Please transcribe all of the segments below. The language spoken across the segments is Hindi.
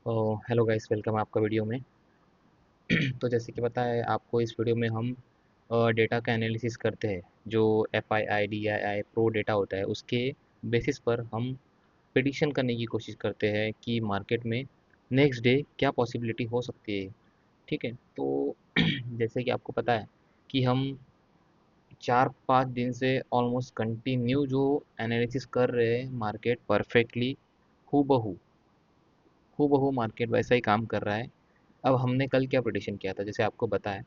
हेलो गाइस, वेलकम आपका वीडियो में। तो जैसे कि पता है आपको, इस वीडियो में हम डेटा का एनालिसिस करते हैं। जो F I I D I I pro data होता है, उसके बेसिस पर हम प्रिडिक्शन करने की कोशिश करते हैं कि मार्केट में नेक्स्ट डे क्या पॉसिबिलिटी हो सकती है। ठीक है, तो जैसे कि आपको पता है कि हम 4-5 दिन से ऑलमोस्ट कंटिन्यू जो एनालिसिस कर रहे हैं मार्केट परफेक्टली, हूबहू हूबहू मार्केट वैसा ही काम कर रहा है। अब हमने कल क्या प्रेडिक्शन किया था, जैसे आपको बताया,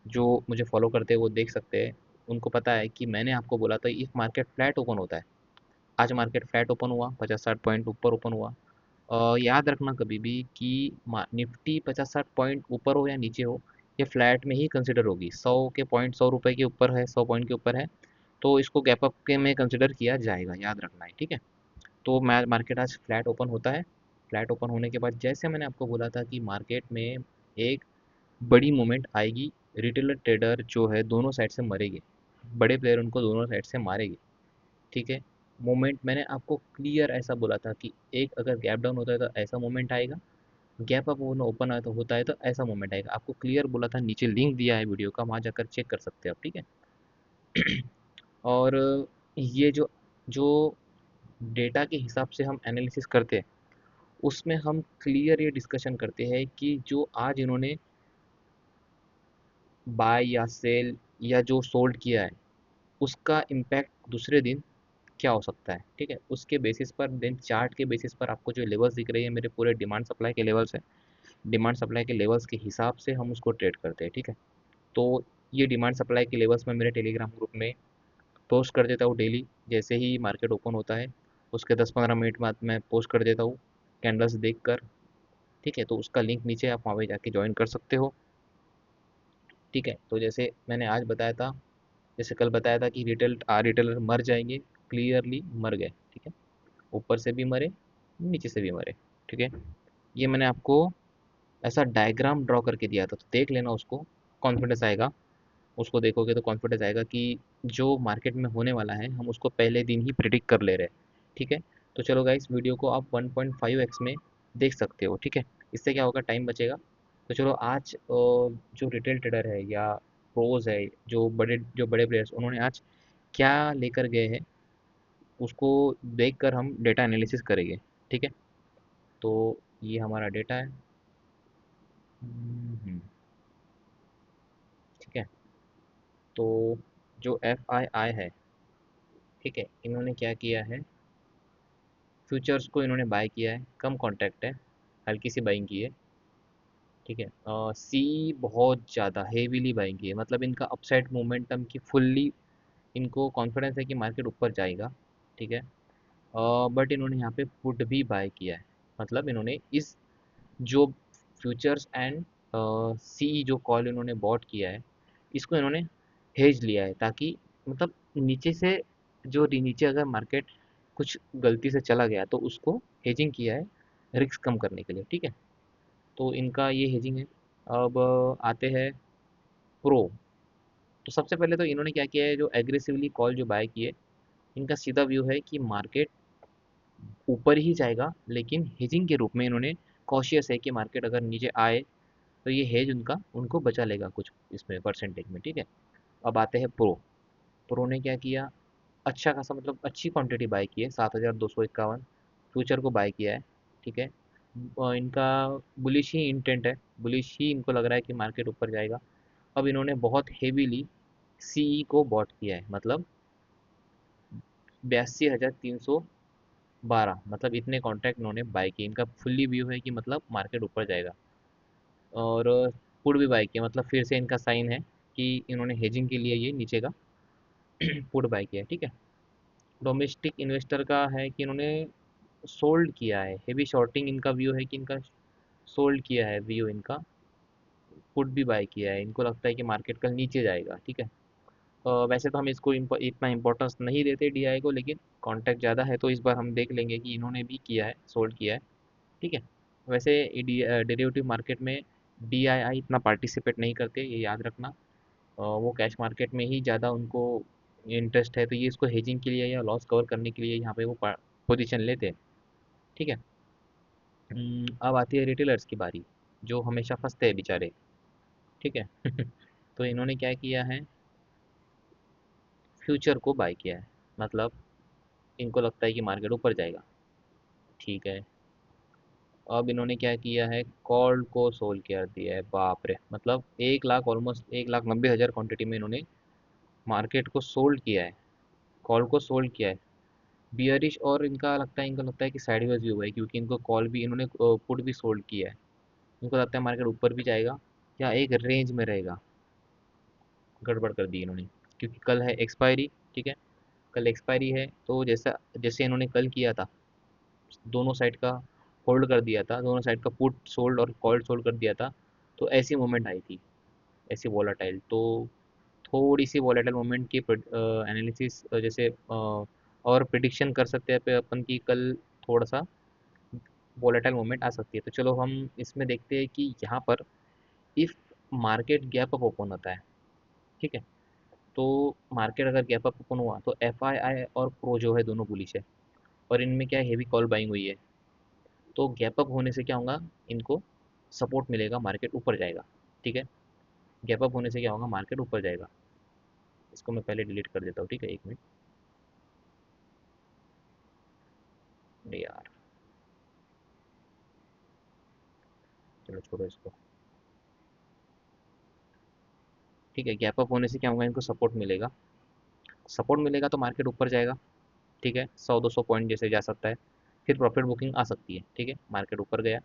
जो मुझे फॉलो करते हैं वो देख सकते हैं। उनको पता है कि मैंने आपको बोला था इफ मार्केट फ्लैट ओपन होता है। आज मार्केट फ्लैट ओपन हुआ, 50-60 पॉइंट ऊपर ओपन हुआ। याद रखना कभी भी कि निफ्टी 50-60 पॉइंट ऊपर हो या नीचे हो, ये फ्लैट में ही कंसिडर होगी। 100 रुपए के ऊपर है, 100 पॉइंट के ऊपर है, तो इसको गैप अप के में कंसिडर किया जाएगा, याद रखना है। ठीक है, तो मार्केट आज फ्लैट ओपन होता है। फ्लैट ओपन होने के बाद जैसे मैंने आपको बोला था कि मार्केट में एक बड़ी मूवमेंट आएगी। रिटेलर ट्रेडर जो है दोनों साइड से मरेंगे, बड़े प्लेयर उनको दोनों साइड से मारेंगे। ठीक है, मोमेंट मैंने आपको क्लियर ऐसा बोला था कि एक अगर गैप डाउन होता है तो ऐसा मोमेंट आएगा, गैप अप ओपन होता है तो ऐसा मोमेंट आएगा। आपको क्लियर बोला था, नीचे लिंक दिया है वीडियो का, वहाँ जाकर चेक कर सकते हैं आप। ठीक है, और ये जो जो डेटा के हिसाब से हम एनालिसिस करते हैं, उसमें हम क्लियर ये डिस्कशन करते हैं कि जो आज इन्होंने बाय या सेल या जो सोल्ड किया है, उसका इम्पैक्ट दूसरे दिन क्या हो सकता है। ठीक है, उसके बेसिस पर देन चार्ट के बेसिस पर आपको जो लेवल्स दिख रही है मेरे पूरे डिमांड सप्लाई के लेवल्स है। डिमांड सप्लाई के लेवल्स के हिसाब से हम उसको ट्रेड करते हैं। ठीक है, तो ये डिमांड सप्लाई के लेवल्स मैं मेरे टेलीग्राम ग्रुप में पोस्ट कर देता हूँ डेली। जैसे ही मार्केट ओपन होता है उसके 10-15 मिनट बाद मैं पोस्ट कर देता हूँ कैंडल्स देख कर। ठीक है, तो उसका लिंक नीचे, आप वहाँ पे जाके ज्वाइन कर सकते हो। ठीक है, तो जैसे मैंने आज बताया था, जैसे कल बताया था कि रिटेलर मर जाएंगे, क्लियरली मर गए। ठीक है, ऊपर से भी मरे, नीचे से भी मरे। ठीक है, ये मैंने आपको ऐसा डायग्राम ड्रॉ करके दिया था, तो देख लेना उसको, कॉन्फिडेंस आएगा। उसको देखोगे तो कॉन्फिडेंस आएगा कि जो मार्केट में होने वाला है हम उसको पहले दिन ही प्रिडिक्ट कर ले रहे हैं। ठीक है, तो चलो गाइस, वीडियो को आप 1.5x में देख सकते हो। ठीक है, इससे क्या होगा, टाइम बचेगा। तो चलो आज जो रिटेल ट्रेडर है या प्रोज है, जो बड़े प्लेयर्स, उन्होंने आज क्या लेकर गए हैं, उसको देखकर हम डेटा एनालिसिस करेंगे। ठीक है, तो ये हमारा डेटा है। ठीक है, तो जो एफ आई आई है, ठीक है, इन्होंने क्या किया है, फ्यूचर्स को इन्होंने बाय किया है, कम कॉन्ट्रैक्ट है, हल्की सी बाइंग की है। ठीक है, सी बहुत ज़्यादा हेवीली बाइंग की है, मतलब इनका अपसाइड मोमेंटम की फुल्ली इनको कॉन्फिडेंस है कि मार्केट ऊपर जाएगा। ठीक है, बट इन्होंने यहाँ पे पुट भी बाय किया है, मतलब इन्होंने इस जो फ्यूचर्स एंड सी जो कॉल इन्होंने बॉट किया है, इसको इन्होंने हेज लिया है, ताकि मतलब नीचे से, जो नीचे अगर मार्केट कुछ गलती से चला गया तो उसको हेजिंग किया है, रिस्क कम करने के लिए। ठीक है, तो इनका ये हेजिंग है। अब आते हैं प्रो। तो सबसे पहले तो इन्होंने क्या किया है, जो एग्रेसिवली कॉल जो बाय किए, इनका सीधा व्यू है कि मार्केट ऊपर ही जाएगा, लेकिन हेजिंग के रूप में इन्होंने कॉशियस है कि मार्केट अगर नीचे आए तो ये हेज उनका उनको बचा लेगा कुछ इसमें परसेंटेज में। ठीक है, अब आते हैं प्रो। प्रो ने क्या किया, अच्छा खासा, मतलब अच्छी क्वांटिटी बाय की है, 7,251 फ्यूचर को बाय किया है। ठीक है, इनका बुलिश ही इंटेंट है, बुलिश ही इनको लग रहा है कि मार्केट ऊपर जाएगा। अब इन्होंने बहुत हेवीली सीई को बॉट किया है, मतलब 82,312, मतलब इतने कॉन्ट्रैक्ट इन्होंने बाय किए। इनका फुल्ली व्यू है कि मतलब मार्केट ऊपर जाएगा। और पुट भी बाय किया, मतलब फिर से इनका साइन है कि इन्होंने हेजिंग के लिए ये नीचे का पुट बाय किया है। ठीक है, डोमेस्टिक इन्वेस्टर का है कि इन्होंने सोल्ड किया है, हेवी शॉर्टिंग इनका व्यू है कि इनका सोल्ड किया है व्यू इनका, पुट भी बाय किया है, इनको लगता है कि मार्केट कल नीचे जाएगा। ठीक है, वैसे तो हम इसको इतना इंपॉर्टेंस नहीं देते डीआई को, लेकिन कॉन्टैक्ट ज़्यादा है तो इस बार हम देख लेंगे कि इन्होंने भी किया है, सोल्ड किया है। ठीक है, वैसे डेरिवेटिव मार्केट में डीआईआई इतना पार्टिसिपेट नहीं करते, ये याद रखना। वो कैश मार्केट में ही ज़्यादा उनको इंटरेस्ट है, तो ये इसको हेजिंग के लिए या लॉस कवर करने के लिए यहाँ पे वो पोजीशन लेते हैं। ठीक है, अब आती है रिटेलर्स की बारी, जो हमेशा फंसते हैं बेचारे। ठीक है। तो इन्होंने क्या किया है, फ्यूचर को बाय किया है। मतलब इनको लगता है कि मार्केट ऊपर जाएगा। ठीक है। अब इन्होंने क्या किया है, कॉल को सोल्व कर दिया है। बाप रे, मतलब 1 लाख, ऑलमोस्ट 1,90,000 क्वांटिटी में इन्होंने मार्केट को सोल्ड किया है, कॉल को सोल्ड किया है। बियरिश, और इनको लगता है कि साइडवेज भी हुआ है, क्योंकि इनको कॉल भी इन्होंने पुट भी सोल्ड किया है। इनको लगता है मार्केट ऊपर भी जाएगा या एक रेंज में रहेगा। गड़बड़ कर दी इन्होंने, क्योंकि कल है एक्सपायरी। ठीक है। कल एक्सपायरी है, तो जैसा जैसे इन्होंने कल किया था, दोनों साइड का होल्ड कर दिया था, दोनों साइड का पुट सोल्ड और कॉल सोल्ड कर दिया था, तो ऐसी मूवमेंट आई थी, ऐसी वॉलेटाइल। तो थोड़ी सी वॉलेटाइल मूवमेंट की एनालिसिस जैसे और प्रिडिक्शन कर सकते हैं अपन की कल थोड़ा सा वॉलेटाइल मूवमेंट आ सकती है। तो चलो हम इसमें देखते हैं कि यहाँ पर if market gap up open होता है। ठीक है। तो मार्केट अगर गैप अप ओपन हुआ तो एफ आई आई और प्रो जो है दोनों बुलिश है, और इनमें क्या है, हेवी कॉल बाइंग हुई है। तो गैप अप होने से क्या होगा, इनको सपोर्ट मिलेगा, मार्केट ऊपर जाएगा। ठीक है। गैप अप होने से क्या होगा, मार्केट ऊपर जाएगा। इसको मैं पहले डिलीट कर देता हूँ। ठीक है, 1 मिनट। अरे यार, चलो छोड़ो इसको। ठीक है, गैप अप होने से क्या होगा, इनको सपोर्ट मिलेगा। सपोर्ट मिलेगा तो मार्केट ऊपर जाएगा। ठीक है, 100-200 पॉइंट जैसे जा सकता है। फिर प्रॉफिट बुकिंग आ सकती है। ठीक है, मार्केट ऊपर गया,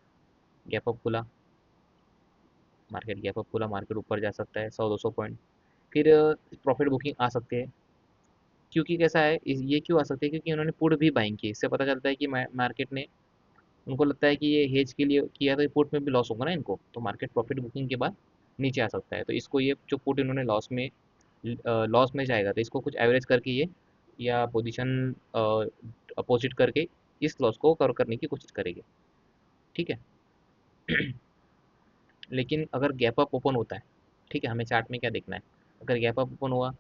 गैप अप खुला, मार्केट गैप अप खुला, मार्केट ऊपर जा सकता है 100-200 पॉइंट। फिर प्रॉफिट बुकिंग आ सकती है। क्योंकि कैसा है, ये क्यों आ सकती है, क्योंकि उन्होंने पुट भी बाइंग की। इससे पता चलता है कि मार्केट ने, उनको लगता है कि ये हेज के लिए किया तो पुट में भी लॉस होगा ना इनको, तो मार्केट प्रॉफिट बुकिंग के बाद नीचे आ सकता है। तो इसको ये जो पुट इन्होंने लॉस में जाएगा, तो इसको कुछ एवरेज करके ये, या पोजीशन अपोजिट करके इस लॉस को कवर करने की कोशिश करेगी। ठीक है। लेकिन अगर गैप अप ओपन होता है, ठीक है, हमें चार्ट में क्या देखना है, अगर गैप अप ओपन हुआ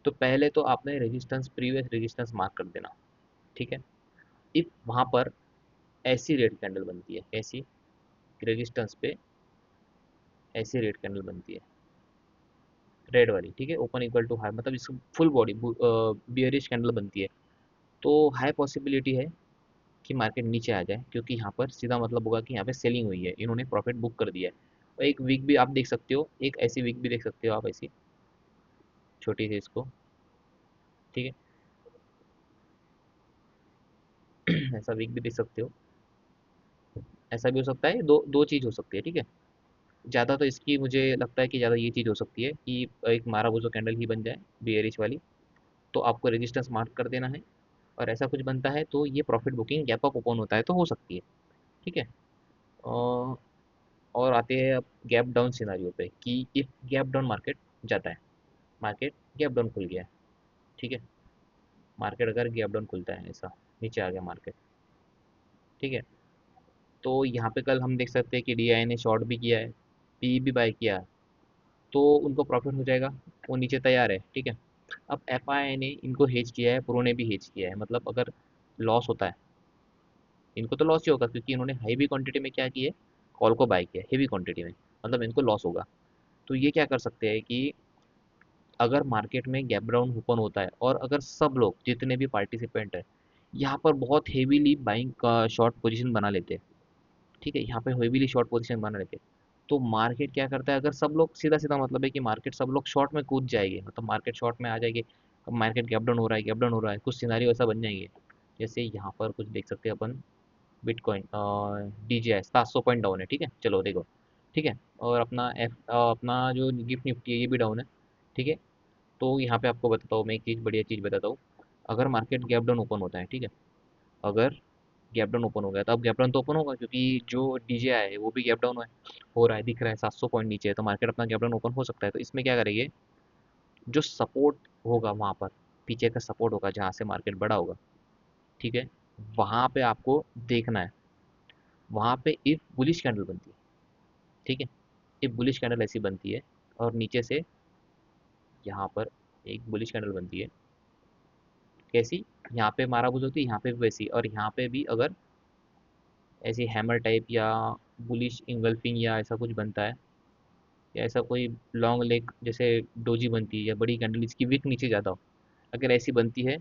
तो पहले तो आपने रेजिस्टेंस, प्रीवियस रेजिस्टेंस मार्क कर देना। ठीक है। इफ वहाँ पर ऐसी रेड कैंडल बनती है, ऐसी रेजिस्टेंस पे ऐसी रेड कैंडल बनती है, रेड वाली। ठीक है, ओपन इक्वल टू हाई, मतलब इसको फुल बॉडी बियरिश कैंडल बनती है, तो हाई पॉसिबिलिटी है कि मार्केट नीचे आ जाए, क्योंकि यहाँ पर सीधा मतलब होगा कि यहाँ पे सेलिंग हुई है, इन्होंने प्रॉफिट बुक कर दिया है। और एक वीक भी आप देख सकते हो, एक ऐसी वीक भी देख सकते हो आप, ऐसी छोटी सी इसको। ठीक है। ऐसा वीक भी देख सकते हो। ऐसा भी हो सकता है, दो दो चीज़ हो सकती है। ठीक है। ज़्यादा तो इसकी मुझे लगता है कि ज़्यादा ये चीज़ हो सकती है कि एक माराबूजो कैंडल ही बन जाए, बियरिश वाली। तो आपको रेजिस्टेंस मार्क कर देना है, और ऐसा कुछ बनता है तो ये profit booking gap up open होता है तो हो सकती है। ठीक है। और आते हैं अब गैप डाउन सिनारियो पे, कि इफ गैप डाउन मार्केट जाता है, मार्केट गैप डाउन खुल गया है। ठीक है। मार्केट अगर गैप डाउन खुलता है, ऐसा नीचे आ गया मार्केट। ठीक है। तो यहाँ पे कल हम देख सकते हैं कि डीआई ने शॉर्ट भी किया है, पी भी बाय किया है, तो उनको प्रॉफिट हो जाएगा, वो नीचे तैयार है। ठीक है। अब एफ आई ने इनको हेज किया है, प्रो ने भी हेज किया है, मतलब अगर लॉस होता है, इनको तो लॉस ही होगा, क्योंकि इन्होंने हैवी क्वांटिटी में क्या किया है, कॉल को बाय किया हेवी क्वांटिटी में, मतलब इनको लॉस होगा। तो ये क्या कर सकते हैं कि अगर मार्केट में गैप डाउन ओपन होता है, और अगर सब लोग जितने भी पार्टिसिपेंट हैं यहाँ पर बहुत हेवीली बाइंग का शॉर्ट पोजीशन बना लेते हैं। ठीक है, यहाँ पे हेवीली शॉर्ट पोजीशन बना लेते हैं, तो मार्केट क्या करता है, अगर सब लोग सीधा सीधा मतलब है कि मार्केट सब लोग शॉर्ट में कूद जाएंगे, मतलब मार्केट शॉर्ट में आ जाएगी। अब मार्केट गैप डाउन हो रहा है, गैप डाउन हो रहा है, कुछ सिनारियो ऐसा बन जाएंगे। जैसे यहाँ पर कुछ देख सकते हैं अपन, बिटकॉइन DJI 700 पॉइंट डाउन है। ठीक है, चलो देखो। ठीक है। और अपना जो गिफ्ट निफ्टी है, ये भी डाउन है। ठीक है। तो यहाँ पे आपको बताता हूँ मैं एक चीज़, बढ़िया चीज़ बताता हूँ। अगर मार्केट गैप डाउन ओपन होता है, ठीक है, अगर गैप डाउन ओपन हो गया, तो अब गैप डाउन तो ओपन होगा, क्योंकि जो DJI है वो भी गैप डाउन हो रहा है, दिख रहा है 700 पॉइंट नीचे है, तो मार्केट अपना गैप डाउन ओपन हो सकता है। तो इसमें क्या करेंगे, जो सपोर्ट होगा वहाँ पर, पीछे का सपोर्ट होगा जहाँ से मार्केट बड़ा होगा, ठीक है, वहाँ पे आपको देखना है। वहाँ पे इफ बुलिश कैंडल बनती है, ठीक है, इफ बुलिश कैंडल ऐसी बनती है, और नीचे से यहाँ पर एक बुलिश कैंडल बनती है, कैसी, यहाँ पे मारा बुझ होती है, यहाँ पे भी वैसी, और यहाँ पे भी अगर ऐसी हैमर टाइप या बुलिश इंगल्फिंग या ऐसा कुछ बनता है, या ऐसा कोई लॉन्ग लेग जैसे डोजी बनती है या बड़ी कैंडल जिसकी विक नीचे ज़्यादा हो, अगर ऐसी बनती है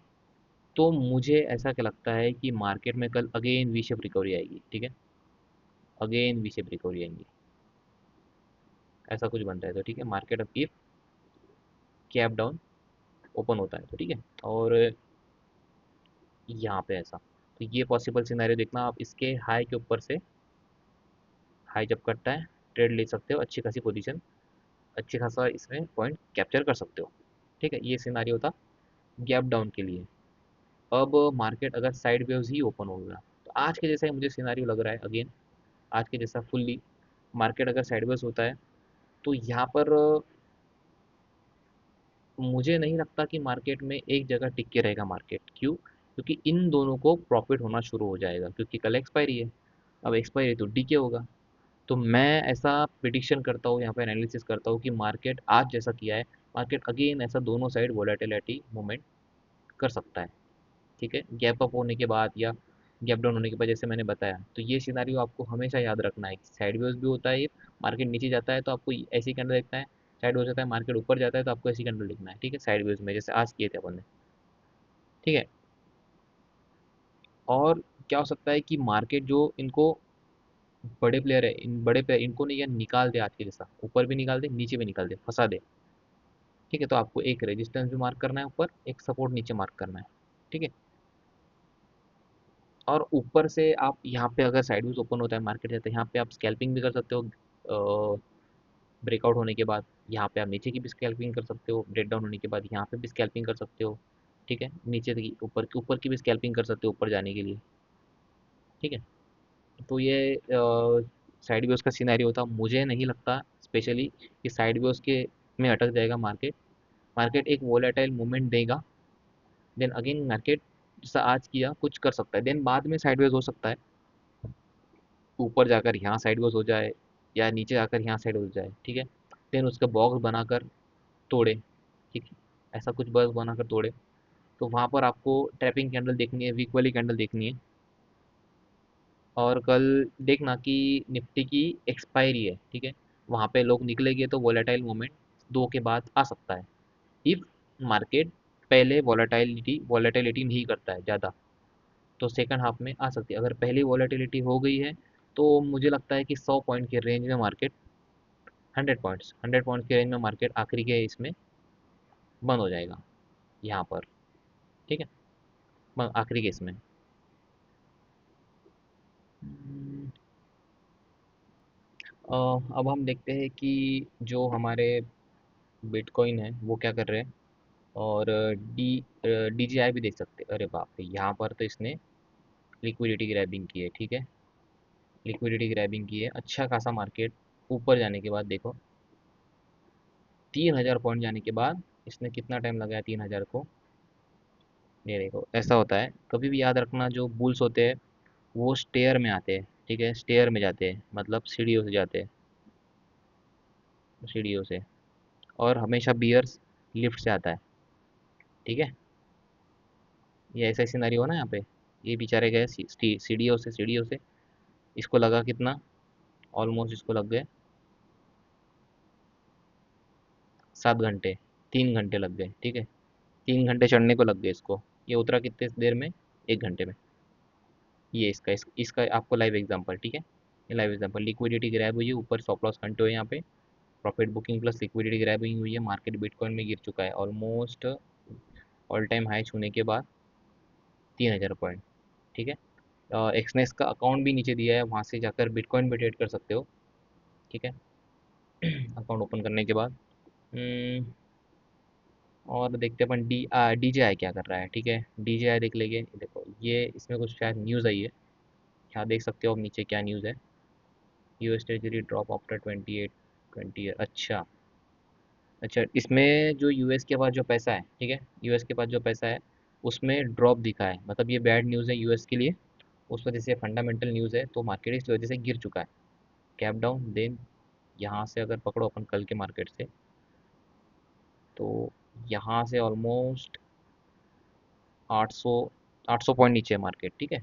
तो मुझे ऐसा क्या लगता है कि मार्केट में कल अगेन वी शेप रिकवरी आएगी। ठीक है, अगेन वी शेप रिकवरी आएंगी, ऐसा कुछ बनता है तो ठीक है, मार्केट अब की कैप डाउन ओपन होता है तो ठीक है। और यहाँ पे ऐसा, तो ये पॉसिबल सिनेरियो देखना आप, इसके हाई के ऊपर से हाई जब करता है ट्रेड ले सकते हो, अच्छी खासी पोजीशन, अच्छी खासा इसमें पॉइंट कैप्चर कर सकते हो। ठीक है, ये सिनारियो था गैप डाउन के लिए। अब मार्केट अगर साइड वेव्स ही ओपन हो गया तो आज के जैसा ही मुझे सिनारियो लग रहा है अगेन, आज के जैसा फुल्ली मार्केट अगर साइड वेव्स होता है तो यहाँ पर मुझे नहीं लगता कि मार्केट में एक जगह टिक के रहेगा मार्केट। क्यों? क्योंकि इन दोनों को प्रॉफिट होना शुरू हो जाएगा, क्योंकि कल एक्सपायरी है, अब एक्सपायरी तो डीके होगा। तो मैं ऐसा प्रिडिक्शन करता हूँ, यहाँ पे एनालिसिस करता हूँ कि मार्केट आज जैसा किया है, मार्केट अगेन ऐसा दोनों साइड वोलेटिलिटी मूवमेंट कर सकता है। ठीक है, गैप अप होने के बाद या गैप डाउन होने के बाद जैसे मैंने बताया, तो ये सिनारियो आपको हमेशा याद रखना है कि साइड वेज भी होता है ये, मार्केट नीचे जाता है तो आपको ऐसी कैंडल देखना है, साइड वेज होता है मार्केट ऊपर जाता है तो आपको ऐसी कैंडल देखना है। ठीक है, साइड वेज में जैसे आज किए थे अपन ने। ठीक है, और क्या हो सकता है कि मार्केट जो इनको बड़े प्लेयर है, इन बड़े प्लेयर इनको नहीं, या निकाल दे आज के जैसा, ऊपर भी निकाल दे नीचे भी निकाल दे, फंसा दे। ठीक है, तो आपको एक रेजिस्टेंस भी मार्क करना है ऊपर, एक सपोर्ट नीचे मार्क करना है। ठीक है, और ऊपर से आप यहाँ पे अगर साइडवेज ओपन होता है मार्केट जाता है, यहाँ पे आप स्कैल्पिंग भी कर सकते हो ब्रेकआउट होने के बाद, यहाँ पे आप नीचे की भी स्कैल्पिंग कर सकते हो, ब्रेक डाउन होने के बाद यहाँ पे भी स्कैल्पिंग कर सकते हो। ठीक है, नीचे की ऊपर की भी स्कैल्पिंग कर सकते हो ऊपर जाने के लिए। ठीक है, तो ये साइड वेव्स का सिनेरियो था। मुझे नहीं लगता स्पेशली कि साइड वेव्स के में अटक जाएगा मार्केट। मार्केट एक वोलेटाइल मूवमेंट देगा, देन अगेन मार्केट जैसा आज किया कुछ कर सकता है, देन बाद में साइडवेज हो सकता है, ऊपर जाकर यहाँ साइडवेज हो जाए या नीचे जाकर यहाँ साइड हो जाए। ठीक है, देन उसका बॉक्स बनाकर तोड़े। ठीक है, ऐसा कुछ बॉक्स बनाकर तोड़े, तो वहाँ पर आपको ट्रैपिंग कैंडल देखनी है, वीक वाली कैंडल देखनी है। और कल देखना कि निफ्टी की एक्सपायरी है। ठीक है, वहाँ पे लोग निकलेंगे तो वोलेटाइल मोमेंट दो के बाद आ सकता है। इफ मार्केट पहले वॉलेटिलिटी नहीं करता है ज़्यादा, तो सेकंड हाफ में आ सकती है। अगर पहली वॉलेटिलिटी हो गई है तो मुझे लगता है कि 100 पॉइंट के रेंज में मार्केट, 100 पॉइंट्स के रेंज में मार्केट आखिरी के इसमें बंद हो जाएगा यहाँ पर। ठीक है, आखिरी के इसमें हम्म, अब हम देखते हैं कि जो हमारे बिटकॉइन है वो क्या कर रहे हैं। और DJI भी देख सकते हैं। अरे बाप रे, यहाँ पर तो इसने लिक्विडिटी ग्रैबिंग की है। ठीक है, लिक्विडिटी ग्रैबिंग की है, अच्छा खासा मार्केट ऊपर जाने के बाद देखो 3000 पॉइंट जाने के बाद इसने कितना टाइम लगाया 3000 को। ये देखो ऐसा होता है, कभी भी याद रखना, जो बुल्स होते हैं वो स्टेयर में आते हैं। ठीक है, स्टेयर में जाते हैं मतलब सीढ़ियों से जाते हैं, सीढ़ियों से। और हमेशा बियर्स लिफ्ट से आता है। ठीक है, ये ऐसा सिनेरियो हो ना यहाँ पे, ये बेचारे गए सीढ़ियों से इसको लगा कितना, ऑलमोस्ट इसको लग गए 7 घंटे, 3 घंटे लग गए। ठीक है, 3 घंटे चढ़ने को लग गए इसको, ये उतरा कितने देर में, 1 घंटे में। ये इसका आपको लाइव एग्जांपल। ठीक है, ये लाइव एग्जांपल, लिक्विडिटी ग्रैब हुई है, ऊपर स्टॉप लॉस घंटे हुए यहाँ पे, profit booking plus liquidity grabbing हुई है, मार्केट बिटकॉइन में गिर चुका है ऑलमोस्ट ऑल टाइम हाई छूने के बाद 3000 पॉइंट। ठीक है, एक्सनेस का अकाउंट भी नीचे दिया है, वहाँ से जाकर बिटकॉइन भी ट्रेड कर सकते हो। ठीक है, अकाउंट ओपन करने के बाद हम्म, और देखते हैं अपन DJI क्या कर रहा है। ठीक है, DJI देख लेंगे। देखो ये इसमें कुछ शायद न्यूज़ आई है, यहाँ देख सकते हो आप नीचे क्या न्यूज़ है। US treasury drop after 28 20। अच्छा, अच्छा, इसमें जो यूएस के पास जो पैसा है, ठीक है, यूएस के पास जो पैसा है उसमें ड्रॉप दिखा है, मतलब ये बैड न्यूज़ है यूएस के लिए। उस वजह से फंडामेंटल न्यूज़ है तो मार्केट इस वजह से गिर चुका है, कैप डाउन। देन यहाँ से अगर पकड़ो अपन कल के मार्केट से, तो यहाँ से ऑलमोस्ट 800 800 पॉइंट नीचे है मार्केट। ठीक है,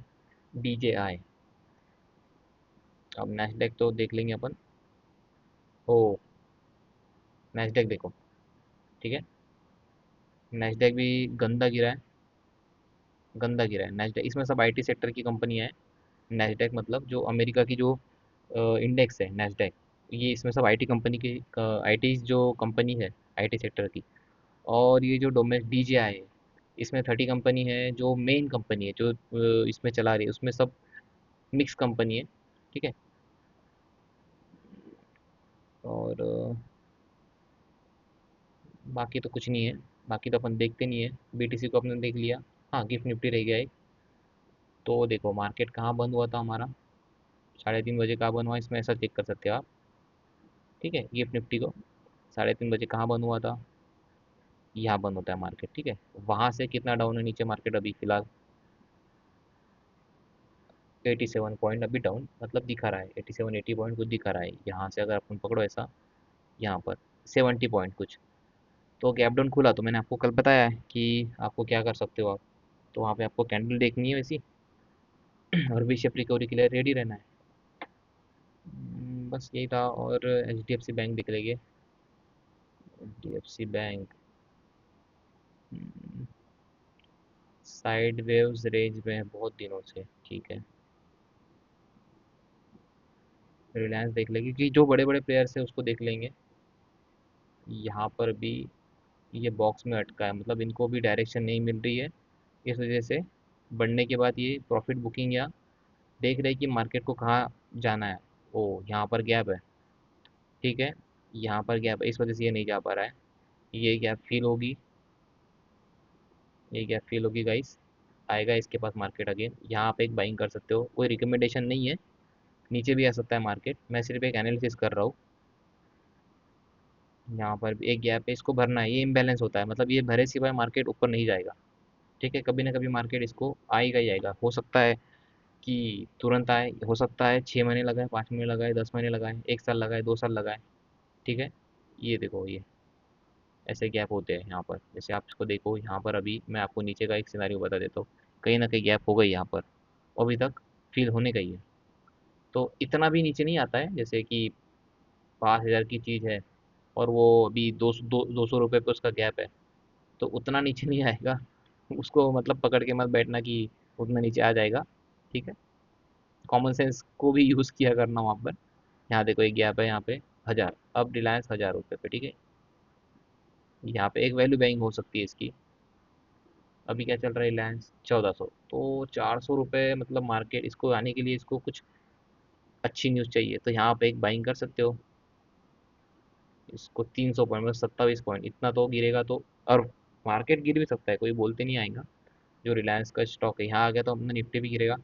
DJI अब नैस्डैक तो देख लेंगे अपन। ओ, नैस्डैक देखो, ठीक है। नैस्डैक भी गंदा गिरा है, गंदा गिरा है नैस्डैक। इसमें सब आईटी सेक्टर की कंपनियां हैं। नैस्डैक मतलब जो अमेरिका की जो इंडेक्स है नैस्डैक, ये इसमें सब आईटी कंपनी की, आईटी जो कंपनी है आईटी सेक्टर की। और ये जो डोमेस्ट डीजीआई है, इसमें 30 कंपनी है जो मेन कंपनी है, जो इसमें चला रही है, उसमें सब मिक्स कंपनी है, ठीक है। और बाकी तो कुछ नहीं है, बाकी तो अपन देखते नहीं है। बीटीसी को अपने देख लिया। हाँ, गिफ्ट निफ्टी रह गया एक। तो देखो मार्केट कहाँ बंद हुआ था हमारा, 3:30 बजे कहाँ बंद हुआ, इसमें ऐसा चेक कर सकते हो आप, ठीक है। गिफ्ट निफ्टी को 3:30 बजे कहाँ बंद हुआ था, यहाँ बंद होता है मार्केट, ठीक है। वहाँ से कितना डाउन है नीचे मार्केट अभी फिलहाल, 87 पॉइंट अभी डाउन, मतलब दिखा रहा है 87 80 पॉइंट कुछ दिखा रहा है। यहाँ से अगर अपन पकड़ो ऐसा, यहाँ पर 70 पॉइंट कुछ, तो गैप डाउन खुला तो मैंने आपको कल बताया है कि आपको क्या कर सकते हो आप। तो वहाँ पे आपको कैंडल देखनी है वैसी और वी शेप रिकवरी के लिए रेडी रहना है। बस यही था। और H D F C bank दिख रही है, H D F C bank side waves range में है बहुत दिनों से, ठीक है। रिलायंस देख लेंगे कि जो बड़े बड़े प्लेयर्स है उसको देख लेंगे। यहाँ पर भी ये बॉक्स में अटका है, मतलब इनको भी डायरेक्शन नहीं मिल रही है। इस वजह से बढ़ने के बाद ये प्रॉफिट बुकिंग या देख रहे हैं कि मार्केट को कहाँ जाना है। ओ, यहाँ पर गैप है, ठीक है। यहाँ पर गैप है, इस वजह से ये नहीं जा पा रहा है। ये गैप फील होगी, ये गैप फील होगी गाइस। आएगा इसके पास मार्केट अगेन, यहाँ पे एक बाइंग कर सकते हो, कोई रिकमेंडेशन नहीं है। नीचे भी आ सकता है मार्केट, मैं सिर्फ एक एनालिसिस कर रहा हूँ। यहाँ पर भी एक गैप है, इसको भरना है। ये इम्बैलेंस होता है, मतलब ये भरे सिवाय मार्केट ऊपर नहीं जाएगा, ठीक है। कभी ना कभी मार्केट इसको आएगा ही आएगा। हो सकता है कि तुरंत आए, हो सकता है 6 महीने लगाए, 5 महीने लगाए, 10 महीने लगाए, 1 साल लगाए, 2 साल लगाए, ठीक है। ये देखो, ये ऐसे गैप होते हैं यहाँ पर। जैसे आप इसको देखो, यहाँ पर अभी मैं आपको नीचे का एक सिनारियो बता देता हूँ। कहीं ना कहीं गैप हो गई यहाँ पर, अभी तक फील होने का ही है। तो इतना भी नीचे नहीं आता है, जैसे कि 5,000 की चीज़ है और वो अभी 200 रुपये पे उसका गैप है, तो उतना नीचे नहीं आएगा। उसको मतलब पकड़ के मत बैठना कि उतना नीचे आ जाएगा, ठीक है। कॉमन सेंस को भी यूज़ किया करना वहाँ पर। यहाँ देखो एक गैप है यहाँ पे 1000, अब रिलायंस 1000 रुपये पे, ठीक है। यहाँ पे एक वैल्यू बैंग हो सकती है इसकी। अभी क्या चल रहा है, रिलायंस 1400, तो 400 रुपये, मतलब मार्केट इसको आने के लिए इसको कुछ अच्छी न्यूज़ चाहिए, तो यहाँ पे एक बाइंग कर सकते हो। इसको 300 पॉइंट, मतलब 27 पॉइंट इतना तो गिरेगा तो। और मार्केट गिर भी सकता है, कोई बोलते नहीं आएगा। जो रिलायंस का स्टॉक है यहाँ आ गया तो अपना निफ्टी भी गिरेगा।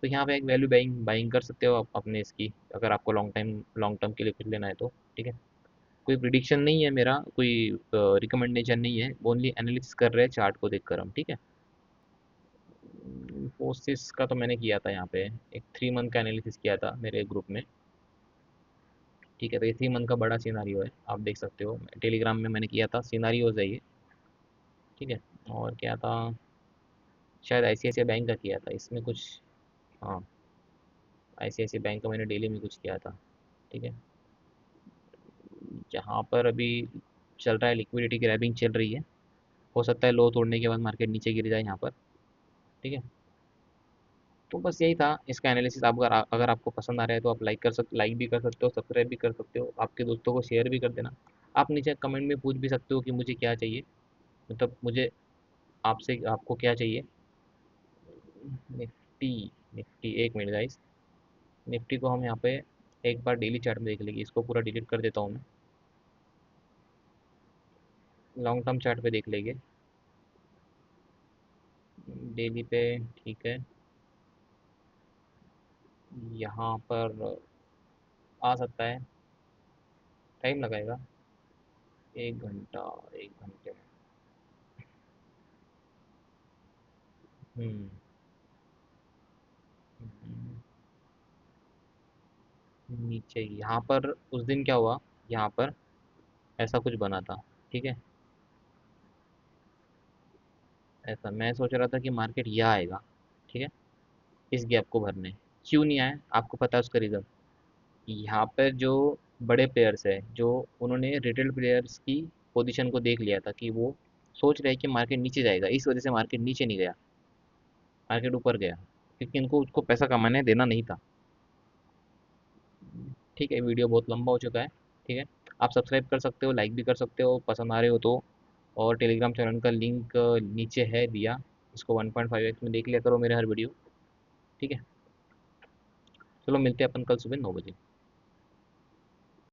तो यहाँ पे एक वैल्यू बाइंग बाइंग कर सकते हो आप अपने इसकी, अगर आपको लॉन्ग टर्म के लिए कुछ लेना है तो, ठीक है। कोई प्रिडिक्शन नहीं है मेरा, कोई रिकमेंडेशन नहीं है, ओनली एनालिसिस कर रहे हैं चार्ट को देख कर हम, ठीक है। इन्फोसिस का तो मैंने किया था यहाँ पे, एक 3 मंथ का एनालिसिस किया था मेरे ग्रुप में, ठीक है। तो ये 3 मंथ का बड़ा सिनारियो है, आप देख सकते हो, टेलीग्राम में मैंने किया था, सिनारियोज है ये, ठीक है। और क्या था, शायद आईसीआईसीआई बैंक का किया था इसमें कुछ। हाँ, आईसीआईसीआई बैंक का मैंने डेली में कुछ किया था, ठीक है। जहाँ पर अभी चल रहा है, लिक्विडिटी ग्रैबिंग चल रही है। हो सकता है लो तोड़ने के बाद मार्केट नीचे गिर जाए यहाँ पर, ठीक है। तो बस यही था इसका एनालिसिस। आप अगर आपको पसंद आ रहा है तो आप लाइक भी कर सकते हो, सब्सक्राइब भी कर सकते हो, आपके दोस्तों को शेयर भी कर देना। आप नीचे कमेंट में पूछ भी सकते हो कि मुझे क्या चाहिए, मतलब मुझे आपसे आपको क्या चाहिए। निफ्टी, निफ्टी एक मिनट गाइस। निफ्टी को हम यहाँ पे एक बार डेली चार्ट में देख लेंगे, इसको पूरा डिलीट कर देता हूँ मैं। लॉन्ग टर्म चार्ट पे देख लेंगे, डेली पे, ठीक है। यहाँ पर आ सकता है, टाइम लगाएगा 1 घंटा, 1 घंटे में। हम्म, हम्म, नीचे यहाँ पर उस दिन क्या हुआ, यहाँ पर ऐसा कुछ बना था, ठीक है। ऐसा मैं सोच रहा था कि मार्केट यहाँ आएगा, ठीक है, इस गैप को भरने। क्यों नहीं आया, आपको पता है उसका रीज़न। यहाँ पर जो बड़े प्लेयर्स है, जो उन्होंने रिटेल प्लेयर्स की पोजीशन को देख लिया था कि वो सोच रहे हैं कि मार्केट नीचे जाएगा, इस वजह से मार्केट नीचे नहीं गया, मार्केट ऊपर गया, क्योंकि इनको उसको पैसा कमाने देना नहीं था। ठीक है, वीडियो बहुत लंबा हो चुका है। ठीक है, आप सब्सक्राइब कर सकते हो, लाइक भी कर सकते हो पसंद आ रहे हो तो। और टेलीग्राम चैनल का लिंक नीचे है दिया, इसको 1.5x में देख लिया करो मेरे हर वीडियो। ठीक है, चलो मिलते हैं अपन कल सुबह 9 बजे।